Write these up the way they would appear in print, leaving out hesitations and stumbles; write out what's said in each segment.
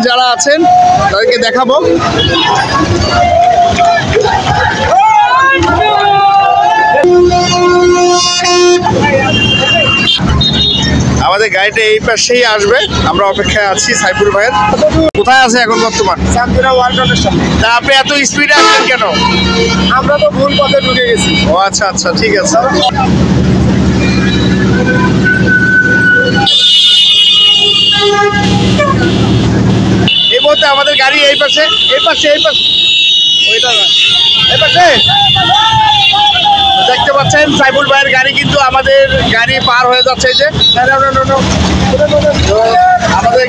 যারা আছেন তাদেরকে দেখাবো। আমাদের গাড়িটা এই পাশেই আসবে, আমরা অপেক্ষায় আছি। সাইফুল ভাইয়ের কোথায় আছে এখন বর্তমান? তা আপনি এত স্পিডে আসছেন কেন? আমরা তো ভুল পথে ঢুকে গেছি। ও আচ্ছা আচ্ছা, ঠিক আছে। এই মুহূর্তে আমাদের গাড়ি এই পাশে দেখতে পাচ্ছেন সাইফুল ভাইয়ের গাড়ি কিন্তু আমাদের গাড়ি পার হয়ে যাচ্ছে। এই যে আমাদের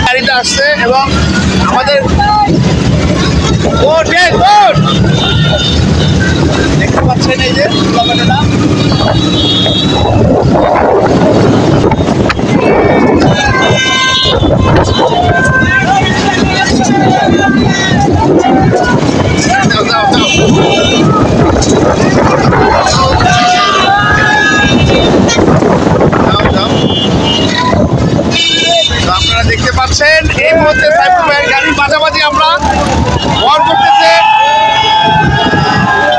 গাড়িটা আসছে এবং আমাদের দেখতে পাচ্ছেন এই যে আপনারা দেখতে পাচ্ছেন এই মুহূর্তে সাইফুল ভাইয়ের গাড়ির মাঝামাঝি আমরা ভর করতেছে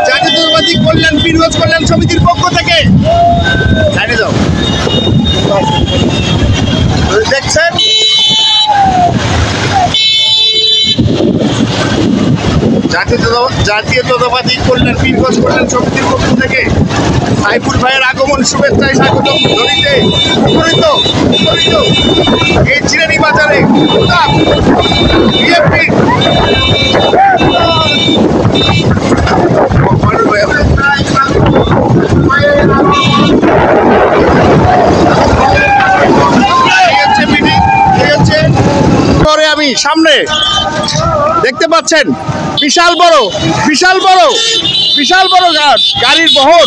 জাতীয়তাবাদী কল্যাণ বিরোধ কল্যাণ সমিতির পক্ষ থেকে। জানিয়ে দাও, দেখছেন জাতীয়তাবাদী কল্যাণ বিরোধ কল্যাণ সমিতির পক্ষ থেকে সাইফুল ভাইয়ের আগমন শুভেচ্ছায় স্বাগতম জানাতে এই চিরানি বাজারে বিএনপি আমি সামনে দেখতে পাচ্ছেন বিশাল বড় গাড়ির বহর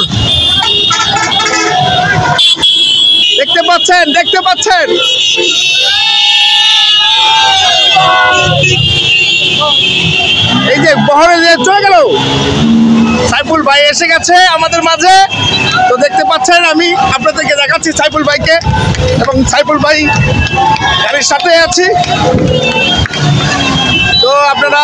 দেখতে পাচ্ছেন এই যে বহরে যে চলে গেল সাইফুল ভাই এসে গেছে আমাদের মাঝে। তো দেখতে পাচ্ছেন আমি আপনাদেরকে দেখাচ্ছি সাইফুল ভাইকে এবং সাইফুল ভাই গাড়ির সাথে আছি। তো আপনারা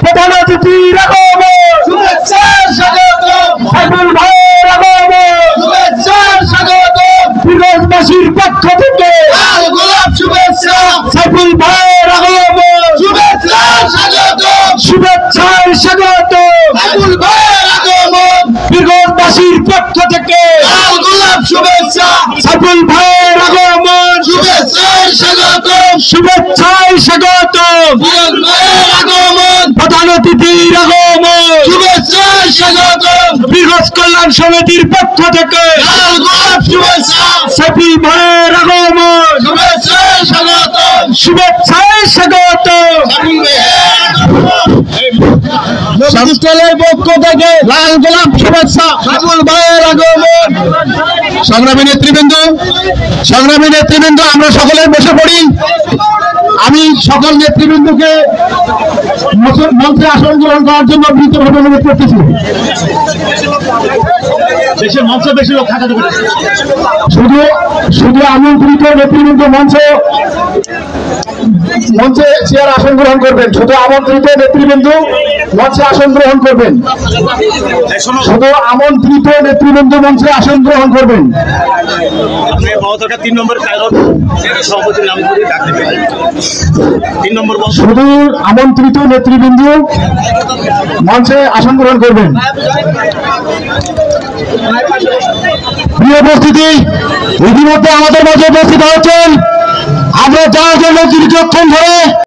প্রধান অতিথির আগমন শুভেচ্ছা স্বাগতম সাইফুল ভাইয়ের আগমন শুভেচ্ছা স্বাগতম বিরোধবাসীর পক্ষ থেকে লাল গোলাপ শুভেচ্ছা সাইফুল ভাইয়ের আগমন শুভেচ্ছা স্বাগতম শুভেচ্ছায় স্বাগতম সাইফুল ভাইয়ের আগমন বিরোধবাসীর পক্ষ থেকে লাল গোলাপ শুভেচ্ছা সাইফুল ভাইয়ের আগমন শুভেচ্ছা শুভেচ্ছায় স্বাগত, শুভেচ্ছায় স্বাগত, বিরোধ ভাইয়ের আগমন, প্রধান অতিথির আগমন, শুভেচ্ছায় স্বাগত, বৃহৎ কল্যাণ সমিতির পক্ষ থেকে লাল গোলাপ শুভেচ্ছা, সাইফুল ভাইয়ের আগমন, শুভেচ্ছায় স্বাগত, শুভেচ্ছায় স্বাগত, সাইফুল ভাইয়ের আগমন, সংস্থানের পক্ষ থেকে লাল গোলাপ শুভেচ্ছা, সাইফুল ভাইয়ের আগমন। সংগ্রামী নেতৃবৃন্দ, আমরা সকলে বসে পড়ি। আমি সকল নেতৃবৃন্দকে মঞ্চে আসন গ্রহণ করার জন্য বিনীতভাবে অনুরোধ করতেছি। দেশের মঞ্চে বেশি লোক থাকা যাবে না। শুধু আমন্ত্রিত নেতৃবৃন্দ মঞ্চে চেয়ার আসন গ্রহণ করবেন। শুধু আমন্ত্রিত নেতৃবৃন্দ মঞ্চে আসন গ্রহণ করবেন। শুধু আমন্ত্রিত নেতৃবৃন্দ মঞ্চে আসন গ্রহণ করবেন। শুধু আমন্ত্রিত নেতৃবৃন্দ মঞ্চে আসন গ্রহণ করবেন। প্রিয় উপস্থিতি, ইতিমধ্যে আমাদের মাঝে উপস্থিত হয়েছেন আমরা যাওয়ার জন্য দীর্ঘক্ষণ ধরে